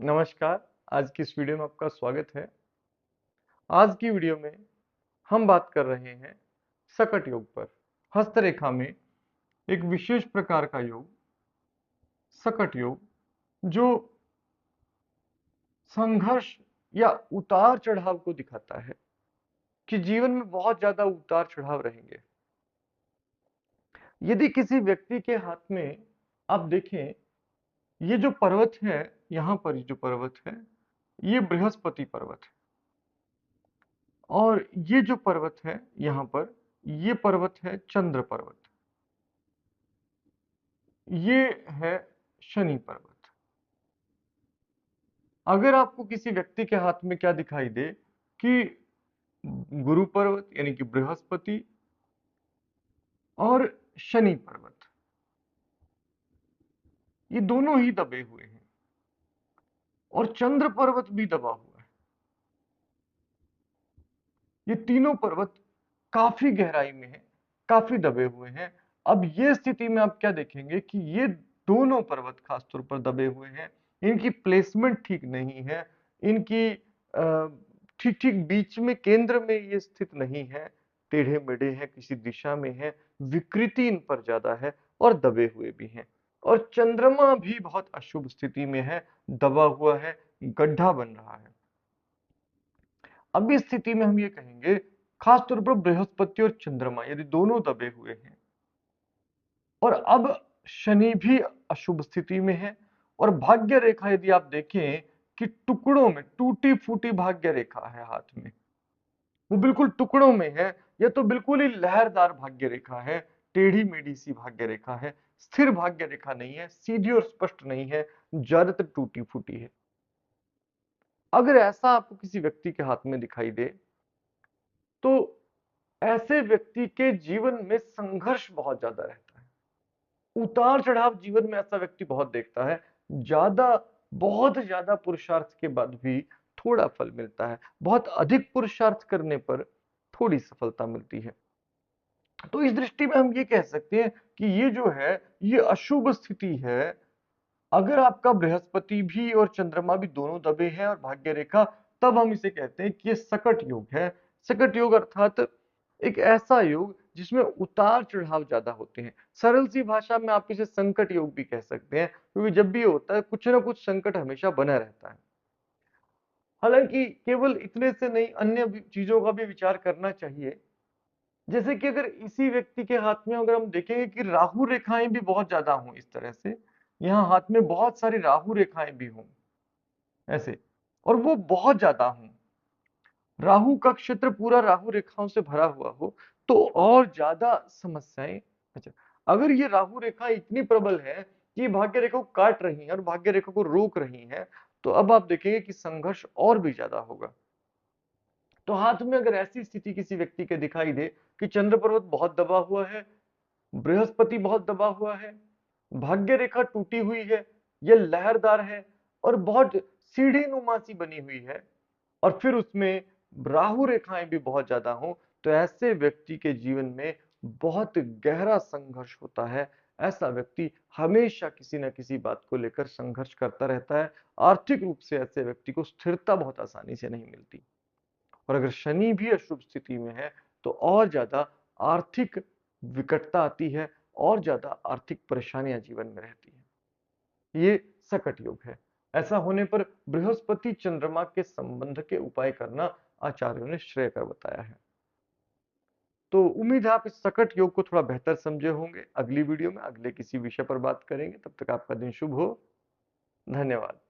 नमस्कार। आज की इस वीडियो में आपका स्वागत है। आज की वीडियो में हम बात कर रहे हैं सकट योग पर। हस्तरेखा में एक विशेष प्रकार का योग सकट योग जो संघर्ष या उतार चढ़ाव को दिखाता है कि जीवन में बहुत ज्यादा उतार चढ़ाव रहेंगे। यदि किसी व्यक्ति के हाथ में आप देखें, ये जो पर्वत है, यहाँ पर जो पर्वत है, ये बृहस्पति पर्वत है। और ये जो पर्वत है यहाँ पर, ये पर्वत है चंद्र पर्वत, ये है शनि पर्वत। अगर आपको किसी व्यक्ति के हाथ में क्या दिखाई दे कि गुरु पर्वत यानी कि बृहस्पति और शनि पर्वत, ये दोनों ही दबे हुए हैं और चंद्र पर्वत भी दबा हुआ है, ये तीनों पर्वत काफी गहराई में है, काफी दबे हुए हैं। अब ये स्थिति में आप क्या देखेंगे कि ये दोनों पर्वत खासतौर पर दबे हुए हैं, इनकी प्लेसमेंट ठीक नहीं है, इनकी ठीक ठीक बीच में केंद्र में ये स्थित नहीं है, टेढ़े मेढ़े हैं, किसी दिशा में है, विकृति इन पर ज्यादा है और दबे हुए भी हैं। और चंद्रमा भी बहुत अशुभ स्थिति में है, दबा हुआ है, गड्ढा बन रहा है। अब इस स्थिति में हम ये कहेंगे, खासतौर पर बृहस्पति और चंद्रमा यदि दोनों दबे हुए हैं और अब शनि भी अशुभ स्थिति में है और भाग्य रेखा यदि आप देखें कि टुकड़ों में टूटी फूटी भाग्य रेखा है हाथ में, वो बिल्कुल टुकड़ों में है, यह तो बिल्कुल ही लहरदार भाग्य रेखा है, टेढ़ी मेढ़ी सी भाग्य रेखा है, स्थिर भाग्य रेखा नहीं है, सीधी और स्पष्ट नहीं है, ज्यादातर टूटी फूटी है। अगर ऐसा आपको किसी व्यक्ति के हाथ में दिखाई दे तो ऐसे व्यक्ति के जीवन में संघर्ष बहुत ज्यादा रहता है, उतार चढ़ाव जीवन में ऐसा व्यक्ति बहुत देखता है। ज्यादा बहुत ज्यादा पुरुषार्थ के बाद भी थोड़ा फल मिलता है, बहुत अधिक पुरुषार्थ करने पर थोड़ी सफलता मिलती है। तो इस दृष्टि में हम ये कह सकते हैं कि ये जो है ये अशुभ स्थिति है। अगर आपका बृहस्पति भी और चंद्रमा भी दोनों दबे हैं और भाग्य रेखा, तब हम इसे कहते हैं कि ये सकट योग है। सकट योग अर्थात एक ऐसा योग जिसमें उतार चढ़ाव ज्यादा होते हैं। सरल सी भाषा में आप इसे संकट योग भी कह सकते हैं, क्योंकि जब भी होता है कुछ ना कुछ संकट हमेशा बना रहता है। हालांकि केवल इतने से नहीं, अन्य चीजों का भी विचार करना चाहिए। जैसे कि अगर इसी व्यक्ति के हाथ में अगर हम देखेंगे कि राहु रेखाएं भी बहुत ज्यादा हों, इस तरह से यहाँ हाथ में बहुत सारी राहु रेखाएं भी हों ऐसे, और वो बहुत ज्यादा हों, राहु का क्षेत्र पूरा राहु रेखाओं से भरा हुआ हो, तो और ज्यादा समस्याएं। अच्छा, अगर ये राहु रेखा इतनी प्रबल है कि भाग्य रेखा को काट रही है और भाग्य रेखा को रोक रही है, तो अब आप देखेंगे कि संघर्ष और भी ज्यादा होगा। तो हाथ में अगर ऐसी स्थिति किसी व्यक्ति के दिखाई दे कि चंद्र पर्वत बहुत दबा हुआ है, बृहस्पति बहुत दबा हुआ है, भाग्य रेखा टूटी हुई है, यह लहरदार है और बहुत सीढ़ी नुमा सी बनी हुई है, और फिर उसमें राहु रेखाएं भी बहुत ज्यादा हों, तो ऐसे व्यक्ति के जीवन में बहुत गहरा संघर्ष होता है। ऐसा व्यक्ति हमेशा किसी न किसी बात को लेकर संघर्ष करता रहता है। आर्थिक रूप से ऐसे व्यक्ति को स्थिरता बहुत आसानी से नहीं मिलती। और अगर शनि भी अशुभ स्थिति में है तो और ज्यादा आर्थिक विकटता आती है और ज्यादा आर्थिक परेशानियां जीवन में रहती है। ये सकट योग है। ऐसा होने पर बृहस्पति चंद्रमा के संबंध के उपाय करना आचार्यों ने श्रेयकर बताया है। तो उम्मीद है आप इस सकट योग को थोड़ा बेहतर समझे होंगे। अगली वीडियो में अगले किसी विषय पर बात करेंगे, तब तक आपका दिन शुभ हो। धन्यवाद।